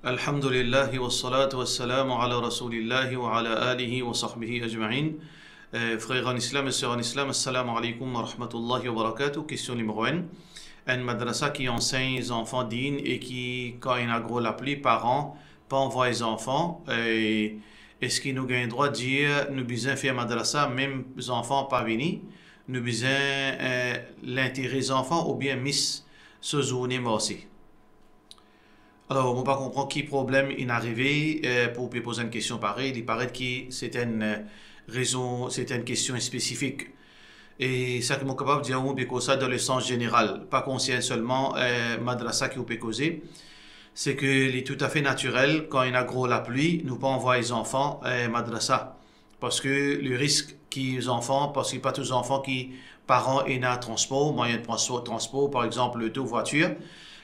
Alhamdulillah wa salatu wa salam ala rasulillahi wa ala alihi wa sahbihi ajma'in. Frères en islam et sœurs en islam, assalamu alaikum wa rahmatullahi wa barakatuh. Question numéro 1. Un madrasa qui enseigne les enfants dignes et qui, quand il a gros l'appli, parents, pas envoie les enfants. Est-ce qu'il nous gagne le droit de dire, nous besoin faire madrasa, même les enfants pas venus, nous besoin l'intérêt des enfants ou bien miss ce jour aussi. Alors, on ne pas comprendre qui problème est arrivé pour poser une question pareille. Il paraît que c'est une raison, c'est une question spécifique. Et ça que je suis capable de dire, on peut ça dans le sens général, pas conscient seulement madrasa qui peut causer. C'est que il est tout à fait naturel quand il y a gros la pluie, nous pas envoyer les enfants madrasa parce que le risque qu'ils les enfants, parce qu'il n'y a pas tous les enfants qui parents et un transport, moyen de transport, par exemple le voiture.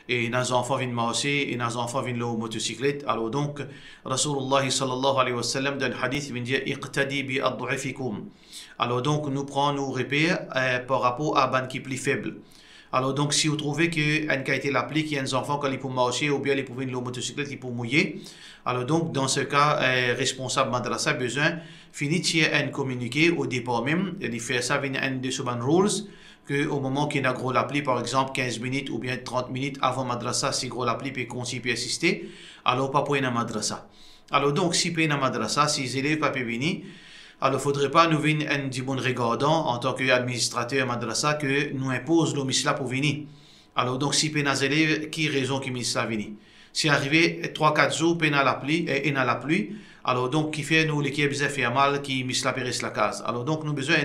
Et nos enfants viennent marcher, et nos enfants viennent la motocyclette. Alors donc, Rasulullah sallallahu alayhi wa sallam dans le hadith, il dit iqtadi bi ad'afikum. Alors donc, nous prenons nos repères par rapport à ban qui est plus faible. Alors donc, si vous trouvez qu'un qualité l'appli, qu'il y a des enfants quand ils peuvent marcher, ou bien ils peuvent venir la motocyclette, ils peuvent mouiller. Alors donc, dans ce cas, responsable madrasa a besoin finit un communiqué au départ même, il fait ça avec un de ces rules. Qu'au moment qu'il y a gros l'appli, par exemple 15 minutes ou bien 30 minutes avant madrasa, si gros l'appli peut continuer à assister, alors pas pour une madrasa. Alors donc, si pour une madrasa, si les élèves pas peuvent venir, alors il ne faudrait pas nous venir un du bon regardant en tant qu'administrateur madrasa que nous impose le misla pour venir. Alors donc, si pour les élèves, qui raison que misla venir? Si arrivé 3-4 jours, pour la pluie, alors donc, qui fait nous l'équipe bizarre fait mal, qui misla périsse la case. Alors donc, nous besoin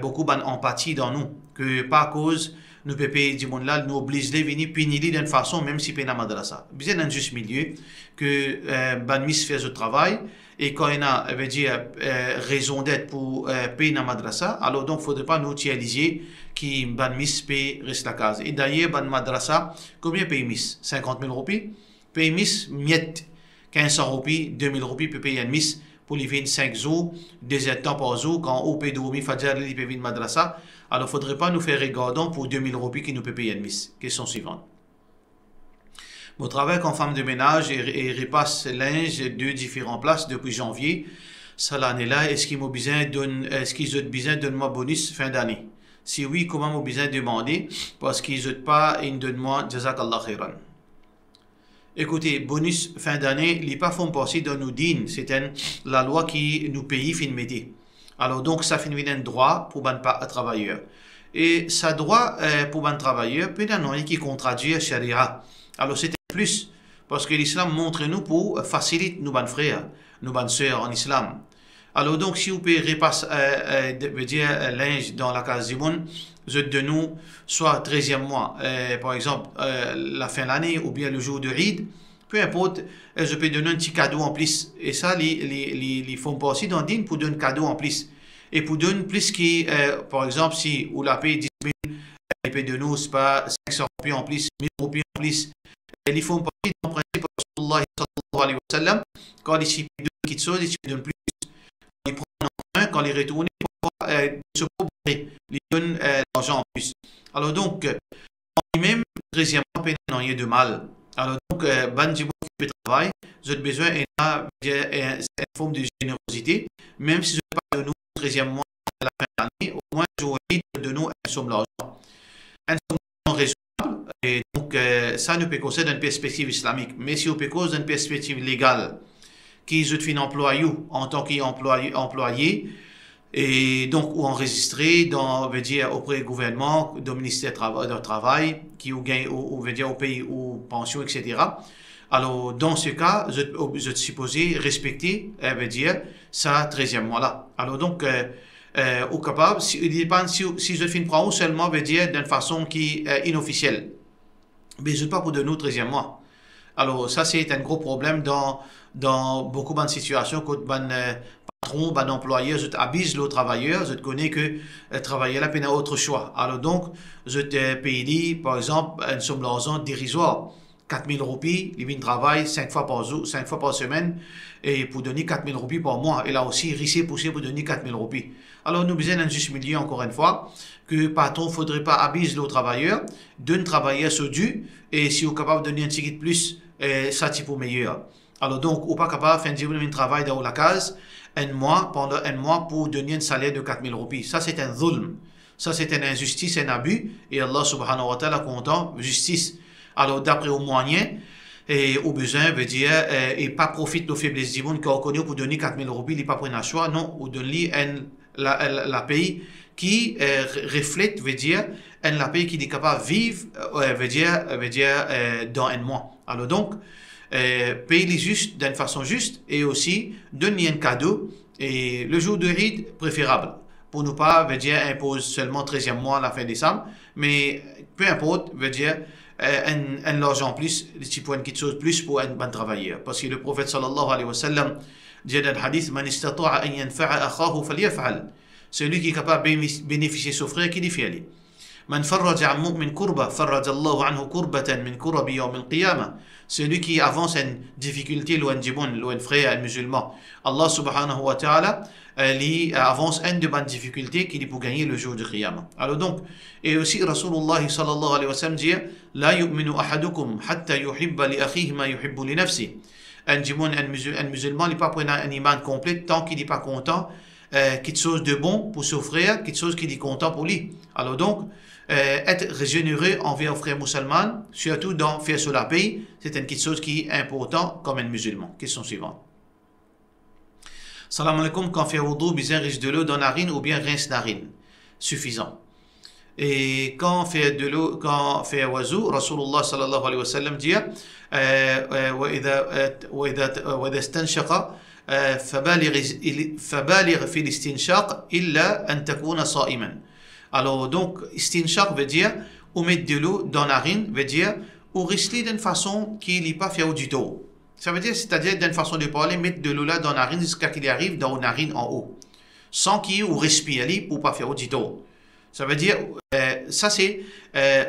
beaucoup d'empathie dans nous, que par cause nous pouvons payer du monde là, nous oblige de venir punir d'une façon, même si pena madrasa. Bien dans un juste milieu, que ban mis fait ce travail, et quand il a veut dire, raison d'être pour payer madrasa, alors donc il ne faudrait pas nous utiliser qui ban mis paye reste la case. Et d'ailleurs, ban madrasa, combien paye mis? 50 000 roupies? Paye mis, miette, 1500 roupies, 2000 roupies peut payer un mis. Pour les 25 jours, 2 temps par jour, quand on peut dormir, Fadjar, il peut venir madrasa. Alors, il ne faudrait pas nous faire regardant pour 2000 roupies qui nous peut payer une mise. Question suivante. Mon travail comme femme de ménage et repasse linge de différentes places depuis janvier. Ça l'année-là, est-ce qu'ils ont besoin de moi bonus fin d'année? Si oui, comment ont besoin de demander? Parce qu'ils n'ont pas une demande, Jazakallah khairan. Écoutez, bonus fin d'année, les pas font passer dans nos dînes. C'est la loi qui nous paye fin métier. Alors donc, ça fait un droit pour les travailleurs. Et ça droit pour les travailleurs, peut-être qui contredit la charia. Alors c'est un plus, parce que l'islam montre nous pour faciliter nos frères, nos sœurs en islam. Alors donc, si vous pouvez repasser, linge dans la case du monde, de nous, soit 13e mois, par exemple, la fin de l'année ou bien le jour de Eid, peu importe, je peux donner un petit cadeau en plus. Et ça, les font passer dans le din pour donner un cadeau en plus. Et pour donner plus qui, par exemple, si vous la payez 10 000, ils paient de nous, c'est pas 500 roupies en plus, 1000 roupies en plus. Ils font passer dans le principe de Rasulullah sallallahu alayhi wa sallam, quand ils payent deux petites choses, ils donnent plus. Quand ils prennent en main, quand ils retournent, pour se pauvrer, ils donnent l'argent en plus. Alors donc, en lui-même, 13e mois, il n'y a de mal. Alors donc, ban du qui peut travailler, vous avez besoin d'une forme de générosité, même si vous n'avez pas de nous 13e mois à la fin de l'année, au moins j'aurais de nous une somme d'argent. Une somme d'argent raisonnable, et donc ça nous peut causer d'une perspective islamique. Mais si on peut causer d'une perspective légale, qui est une employé en tant qu'employé, et donc ou enregistré dans veut dire auprès du gouvernement, du ministère du travail, qui ou gagne ou veut dire au pays ou pension, etc. Alors dans ce cas, je suis supposé respecter veut dire ça 13e mois là. Alors donc au capable, il dépend si je fais une prendre seulement veut dire d'une façon qui est inofficielle, mais je ne pas pour de nous 13e mois. Alors ça c'est un gros problème dans beaucoup de situations quand patron, employeur, je t'abuse le travailleur, je te connais que le travailleur n'a pas autre choix. Alors donc, je te paye, par exemple, une somme d'argent dérisoire. 4000 roupies, il travaille 5 fois par jour, 5 fois par semaine, et pour donner 4000 roupies par mois. Et là aussi, risquer poussé pour donner 4000 roupies. Alors, nous besoin d'un juste milieu, encore une fois, que le patron ne faudrait pas abuser le travailleur, de travailler sur du, et si vous êtes capable de donner un petit de plus, ça, c'est pour meilleur. Alors, donc, vous n'êtes pas capable de faire un travail dans la case, pendant un mois, pour donner un salaire de 4000 roupies. Ça, c'est un zulm. Ça, c'est une injustice, un abus, et Allah subhanahu wa ta'ala content, justice. Alors, d'après au moyen, et au besoin, veut dire, et pas profite de faiblesse du monde, qu'on connaît pour donner 4000 roupies, il n'est pas pris un choix, non, ou donner la pays qui reflète, veut dire, la pays qui est capable de vivre, veut dire, dans un mois. Alors, donc, payer les justes d'une façon juste, et aussi donner un cadeau, et le jour de Eid, préférable. Pour ne pas, veut dire, impose seulement 13e mois à la fin décembre, mais peu importe, veut dire, un argent plus, si pour une petite chose plus pour un bon travailleur. Parce que le prophète sallallahu alayhi wa sallam dit dans le hadith, Man istata'a an yanfa'a akhahu falyaf'al. Celui qui est capable de bénéficier de son frère, qui le fait. Man farraja an mu'min kurba, farraja Allahu anhu kurbatan min kurabi yawm al-qiyamah. Celui qui avance une difficulté, loin du bon, loin frère, un musulman. Allah subhanahu wa ta'ala, il avance une de bonnes difficultés qu'il peut gagner le jour du Qiyamah. Alors donc, et aussi Rasulullah sallallahu alayhi wa sallam dit, La yu'minu ahadukum hatta yuhibba li akhihi ma yuhibbu li nafsi. Un musulman, il n'est pas prenant un iman complet tant qu'il n'est pas content, quelque chose de bon pour son frère, quelque chose qu'il est content pour lui. Alors donc, être généreux envers un frère musulman, surtout dans faire sur la paix, c'est une quelque chose qui est important comme un musulman. Question suivante. Salam alaikum, quand fait wudu, bien riche de l'eau dans la narine ou bien rince narine. Suffisant. Et quand fait de l'eau, quand fait wazou, Rasulullah sallallahu alayhi wa sallam dit, وإذا استنشق فبالغ في الاستنشاق إلا أن تكون صائما. Alors donc, istinshaq veut dire, ou mettre de l'eau dans la narine, veut dire, ou respirer d'une façon qui n'est pas fait du tout. Ça veut dire, c'est-à-dire d'une façon de parler, mettre de l'eau là dans la narine jusqu'à qu'il arrive dans la narine en haut. Sans qu'il ou respire pour pas faire du tout. Ça veut dire, ça c'est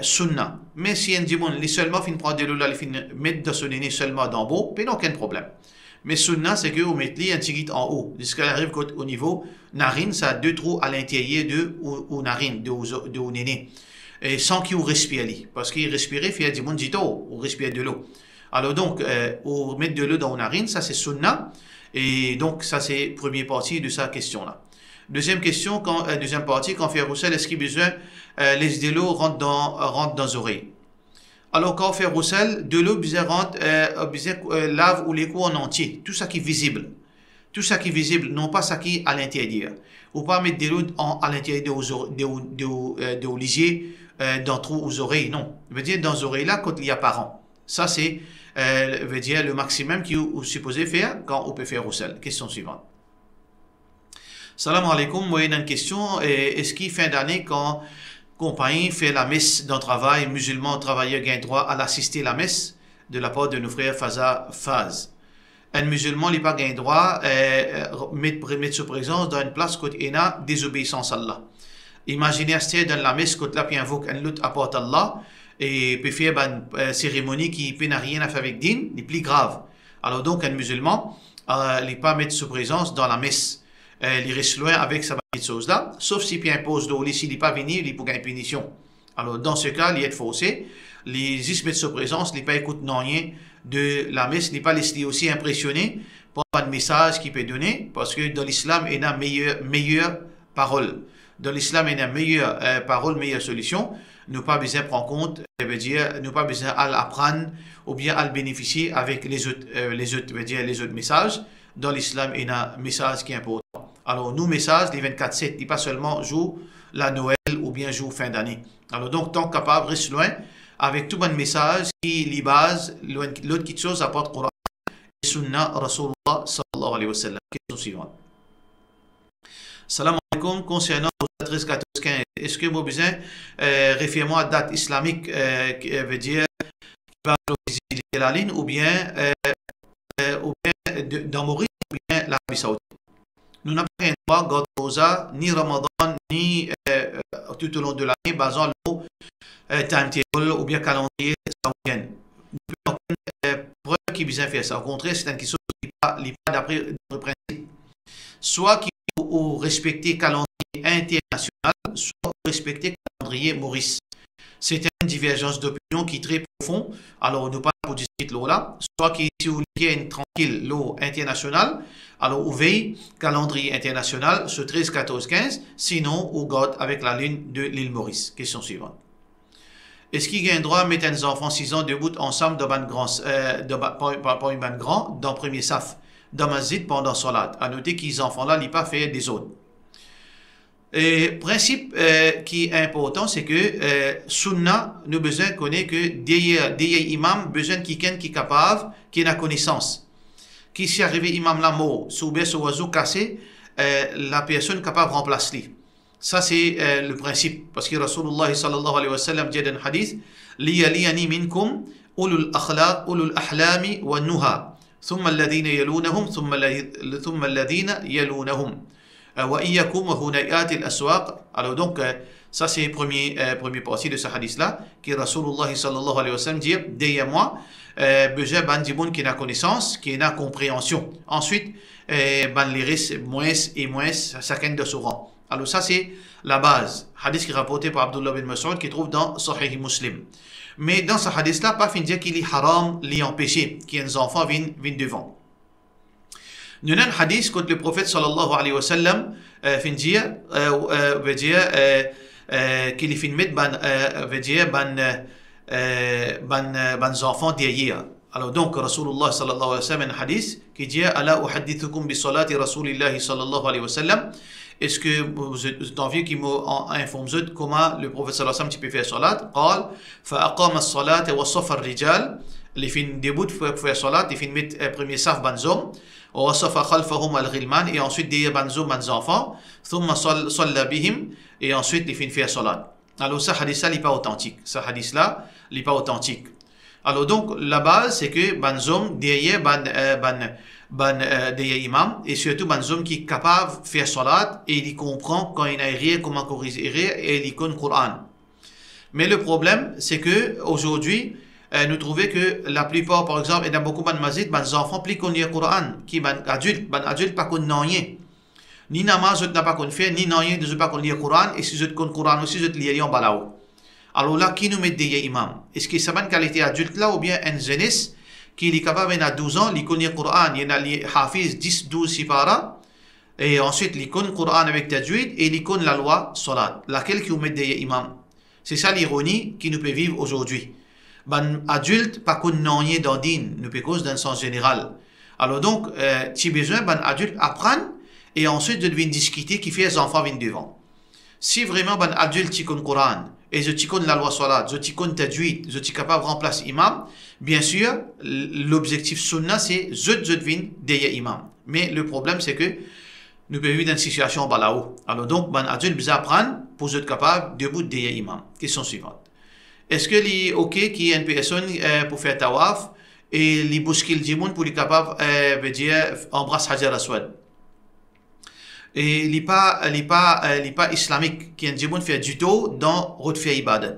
sunna. Mais si un démon, il seulement fin prendre de l'eau là, il fin mettre dans son nez seulement d'en haut, puis aucun problème. Mais sunna, c'est que vous mettez un petit en haut, jusqu'à arrive au niveau narine, ça a 2 trous à l'intérieur de ou narine, de ou néné. Et sans qu'il respire, parce qu'il respirait, il y a du monde ou respire de l'eau. Alors donc, ou mettre de l'eau dans la narine, ça c'est sunna. Et donc, ça c'est première partie de sa question-là. Deuxième question, deuxième partie, quand on fait roussel, est-ce qu'il y a besoin les de l'eau rentre dans les oreilles? Alors, quand on fait roussel, de l'eau lave ou les coups en entier, tout ça qui est visible. Tout ça qui est visible, non pas ça qui est à l'intérieur. Ou pas mettre de l'eau à l'intérieur de lisier, dans trou aux oreilles, non. Ça veut dire dans les oreilles là, quand il y a apparent. Ça, c'est veut dire le maximum qu'on est supposé faire quand on peut faire roussel. Question suivante. Salam alaikum, moi j'ai une question. Est-ce qu'il fin d'année quand compagnie fait la messe dans le travail, musulman travailleur gagne droit à l'assister la messe de la part de nos frères Faz. Un musulman n'a pas gagne droit mettre sa présence dans une place où il y a désobéissance à Allah. Imaginez rester dans la messe quand là puis invoque un lutte apporte Allah et peut faire une cérémonie qui n'a rien à faire avec din, n'est plus grave. Alors donc un musulman il pas mettre sa présence dans la messe. Il reste loin avec sa petite chose-là, sauf si il impose d'eau, s'il n'est pas venu, il peut gagner punition. Alors, dans ce cas, il est faussé. Les juste mettre sa présence, il n'est pas écoute rien de la messe, il n'est pas laissé aussi impressionné par le message qu'il peut donner, parce que dans l'islam, il y a meilleure parole. Dans l'islam, il y a meilleure parole, meilleure solution. Nous pas besoin de prendre compte, veut dire, nous pas besoin d'apprendre ou bien à le bénéficier avec les autres messages. Dans l'islam, il y a un message qui est important. Alors, nous, messages, les 24/7, il pas seulement jour la Noël ou bien jour fin d'année. Alors, donc, tant capable, reste loin avec tout bon message qui les base, l'autre qui chose apporte Coran et Sunna Rasulullah sallallahu alayhi wa sallam. Question suivante. Salam alaikum, concernant le 13, 14, 15, est-ce que vous besoin référez-moi à date islamique qui veut dire qui va visiter la ligne ou bien dans Maurice ou bien l'Arabie Saoudite? Nous n'avons pas droit garder rosa, ni Ramadan, ni tout au long de l'année, basant le timetable ou bien calendrier saoudien. Nous pouvons qui besoin faire ça. Au contraire, c'est une question qui n'est pas d'après le principe. Soit qui ou respecter le calendrier international, soit respecter le calendrier Maurice. C'est une divergence d'opinion qui est très profonde. Alors, nous pas pour discuter là. Soit qui si vous voulez une tranquille l'eau internationale, alors vous veillez calendrier international ce 13, 14, 15. Sinon, vous garde avec la ligne de l'île Maurice. Question suivante. Est-ce qu'il y a un droit à mettre un enfant 6 ans debout ensemble dans une grand, dans le premier saf, dans masjid pendant salat? À noter qu'ils les enfants là, ils pas faire des autres. Et principe qui est important, c'est que sunna, nous besoin connaître que des imams besoin quelqu'un qui est capable, qui a la connaissance. Qui si arrivé imam la mort, sous baisse ou oiseau cassé, la personne capable de remplacer. Ça c'est le principe. Parce que Rasulullah sallallahu alayhi wa sallam dit dans un hadith, liyaliyani minkum ulul akhlaq, ulul ahlami wa nuha. ثم الذين يلونهم ثم الذين يلونهم وإياكم وهنيئات الأسواق. Alors donc ça c'est le premier partie de ce hadith là qui Rasulullah sallallahu alayhi wa sallam dit derrière moi besoin ban di monde qui a connaissance, qui a compréhension. Ensuite ban les risques moins et moins chacun de son rang. Alors ça c'est la base. Hadith qui est rapporté par Abdullah bin Mas'ud qui trouve dans Sahih Muslim. Mais dans ce hadith-là, pas fin dire qu'il est haram, l'y empêcher, qu'il y a des enfants viennent devant. Nous avons un hadith contre le prophète sallallahu alayhi wa sallam, fin dire, veut dire, qu'il est fin mettre veut dire, ban enfants derrière. Alors donc, Rasulullah sallallahu alayhi wa sallam, un hadith qui dit, ala uhaddithukum bi salati Rasulillahi sallallahu alayhi wa sallam. Est-ce que vous êtes envie qu'il m'informe comment le prophète sallallahu alayhi wa sallam peut faire salat? قال فأقام الصلاة وصف الرجال les fins debout pour faire salat, les fins mettre premier saf banzom, وصف خلفهم الغلمان et ensuite des banzom bans enfants, ثم صلى بهم et ensuite les fins faire salat. Alors ça hadith là n'est pas authentique. Ça hadith là n'est pas authentique. Alors donc la base c'est que banzom derrière des imams et surtout des hommes qui est capable de faire salat et il comprend quand il a rien comment corriger et il connaît le Coran. Mais le problème c'est que aujourd'hui nous trouvons que la plupart par exemple et dans beaucoup de masjid des enfants plus connaissent le Coran qui ban adultes pas connaissent rien. Ni namaz n'a pas connaît faire ni rien de pas connaître le Coran et si je connais le Coran aussi je lire en balao. Alors là qui nous met des imams? Est-ce que c'est une qualité adulte là ou bien un jeunesse qui est capable à 12 ans, il connaît le Coran, il a les hafiz 10-12 sipara, et ensuite il connaît le Coran avec tajwid et il connaît la loi salat, laquelle qui nous met des imams. C'est ça l'ironie qui nous peut vivre aujourd'hui. Ben adulte, pas qu'on n'en dans din, nous peut cause d'un sens général. Alors donc, tu as besoin ben adulte apprendre et ensuite de venir discuter qui fait les enfants viennent devant. Si vraiment ben adulte tu connais le Coran, et je connais la loi salat, je connais tajwid, je suis capable de remplacer imam, bien sûr, l'objectif sunna c'est je deviens derrière imam. Mais le problème c'est que nous pouvons vivre dans une situation balao. Alors donc, ben adulte besoin apprendre pour être capable de debout derrière imam. Question suivante. Est-ce que est ok qu'il y ait une personne pour faire tawaf et les bouscule du monde pour être capable veut dire embrasse Hajar Aswad? Et il n'est pas islamique qui est du monde faire du tout dans route faire ibadat.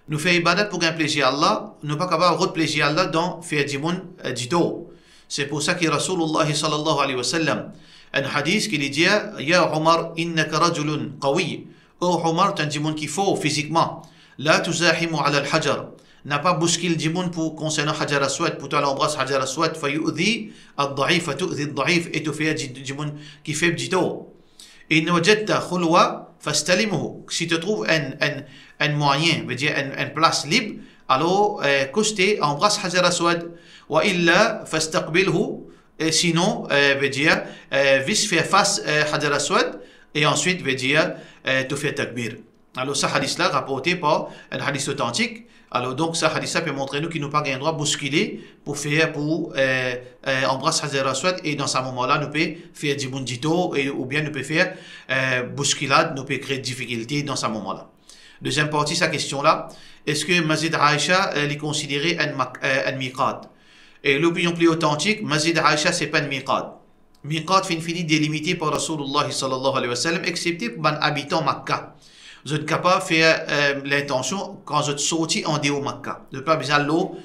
Nous faisons ibadat pour gagner plaisir à Allah, nous pas capable de route plaisir à Allah dans faire du monde du tout. C'est pour ça que Rasulullah sallallahu alayhi wa sallam un hadith qui dit Ya Omar innaka rajulun qawi. Oh Omar tu es un du monde qui faut physiquement. La tuzahimu ala al-hajar. N'a pas bousculé du monde pour concernant Hajar Aswad, pour toi l'embrasse Hajar Aswad, fayu'dhi ad-da'if, fatu'dhi ad-da'if, et tu fais du monde qui fait du tout. Et ne wajadta khulwa, fastalimuhu. Si tu trouves un moyen, veut dire une place libre, alors coste embrasse Hajar Aswad. Wa illa fastaqbilhu, sinon, veut dire, vis faire face Hajar Aswad, et ensuite, veut dire, tu fais takbir. Alors, ce hadith-là, rapporté par un hadith authentique, alors donc, ce hadith-là peut montrer nous qu'il nous pas un droit bousculer pour faire, pour embrasser Hajar Aswad, et dans ce moment-là, nous peut faire du bundito, ou bien nous peut faire bousculade, nous peut créer des difficultés dans ce moment-là. Deuxième partie, sa question-là, est-ce que Masjid Aïcha est considéré un miqat? Et l'opinion plus authentique, Masjid Aïcha, c'est pas un miqat. Miqat, fini délimité par Rasulullah sallallahu alayhi wa sallam, excepté pour un habitant Makkah. Vous êtes capable de faire l'intention quand vous êtes sorti en dehors Makkah. Vous n'avez pas besoin de l'eau,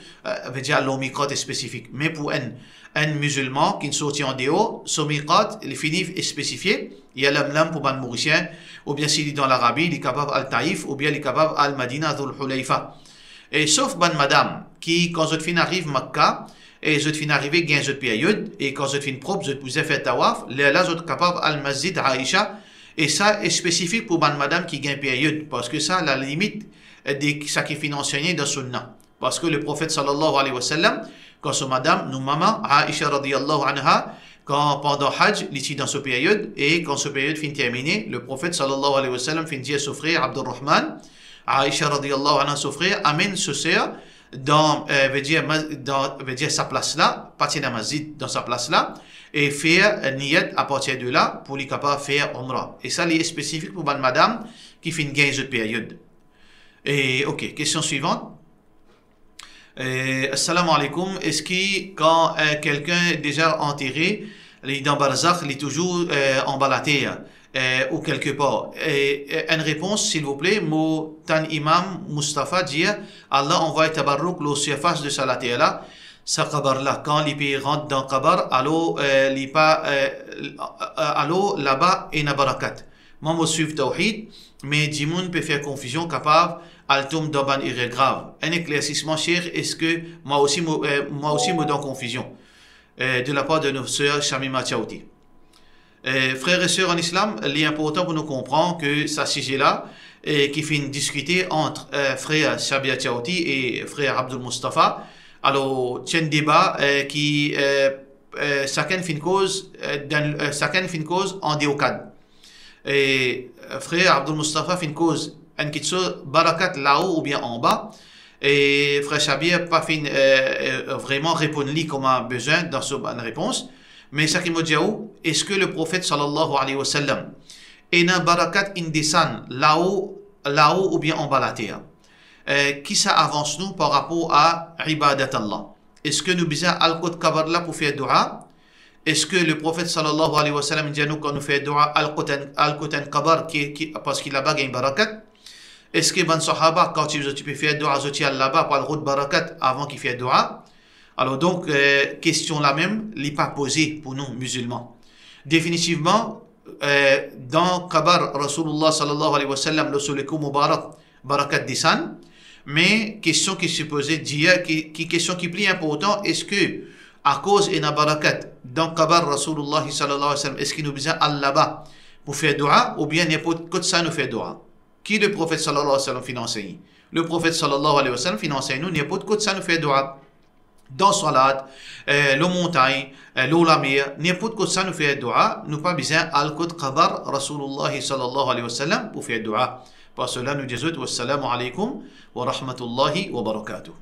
veut dire l'eau miqat est spécifique. Mais pour un musulman qui est sorti en dehors, son miqat, il est spécifié. Il y a l'amlam pour un Mauricien, ou bien s'il est dans l'Arabie, il est capable al-Taïf, ou bien il est capable al-Madina dhul Hulayfa. Et sauf ban madame, qui quand vous fin arrive Makkah, et vous fin arriver gain votre période, et quand vous fin propre, vous fait tawaf, là vous êtes capable al-Masjid Aïcha. Et ça est spécifique pour ban madame qui gagne période, parce que ça, la limite de ça qui est enseigné dans Sunnah. Parce que le prophète sallallahu alayhi wa sallam, quand son madame, nous maman, Aïcha radiyallahu anha, quand pendant Hajj, il était dans cette période, et quand cette période finit terminée, le prophète sallallahu alayhi wa sallam finit à son frère Abdurrahman, Aïcha radiyallahu anha, son frère, amène ce sœur dans, veut dire sa place là, partir dans masjid dans sa place là, et faire niyat à partir de là pour les capables faire umrah. Et ça, c'est spécifique pour une madame qui fait une gain de période. Et ok, question suivante. Assalamu alaikum. Est-ce que quand quelqu'un est déjà enterré, il est dans Barzakh, il est toujours en balaté ou quelque part? Une réponse, s'il vous plaît. Mon imam Mustafa dit Allah envoie tabarruk le surface de sa là. Ça kabar là, quand les pays rentrent dans kabar, alors là-bas et na barakat. Moi, je suis tawhid, mais Dimoun peut faire confusion capable, al tombe dans ban erreur grave. Un éclaircissement cher, est-ce que moi aussi me donne confusion de la part de nos sœurs Shamima Tchaouti. Frères et sœurs en islam, il est important pour nous comprendre que ça sujet-là, qui fait une discuter entre frère Shamima Tchaouti et frère Abdul Mustafa. Alors, c'est un débat qui chacun fait une cause en déocade. Et frère Abdul Mustafa fait une cause en qui barakat là-haut ou bien en bas. Et frère Shabir pas fait vraiment répondre comme a besoin dans sa réponse. Mais ça qui me dit est-ce que le prophète sallallahu alayhi wa sallam est un barakat indesan là-haut ou bien en bas la terre? Qui ça avance nous par rapport à ibadat Allah? Est-ce que nous besoin al-Qud kabar là pour faire dua? Est-ce que le prophète sallallahu alayhi wa sallam dit nous quand nous fait dua al-Qud kabar parce qu'il là-bas gagne barakat? Est-ce que ban sahaba quand tu peux faire dua là-bas par le route barakat avant qu'il fait dua? Alors donc question la même, n'est pas posée pour nous musulmans. Définitivement dans kabar Rasulullah sallallahu alayhi wa sallam le soulikou mubarak barakat disan. Mais question qui se posait d'hier, question qui est plus importante, est-ce que à cause de la barakat dans kabar Rasulullah sallallahu alayhi wa sallam, est-ce qu'il nous besoin là-bas pour faire dua ou bien n'importe quoi ça nous fait dua? Qui le prophète sallallahu alayhi wa sallam finance? Le prophète sallallahu alayhi wa sallam finance nous n'importe quoi ça nous fait dua. Dans salat, le montagne, l'eau la mer, n'importe quoi ça nous fait dua, nous pas besoin al-Qud kabar Rasulullah sallallahu alayhi wa sallam pour faire dua. Par cela, nous disons wassalamu alaikum wa rahmatullahi wa barakatuh.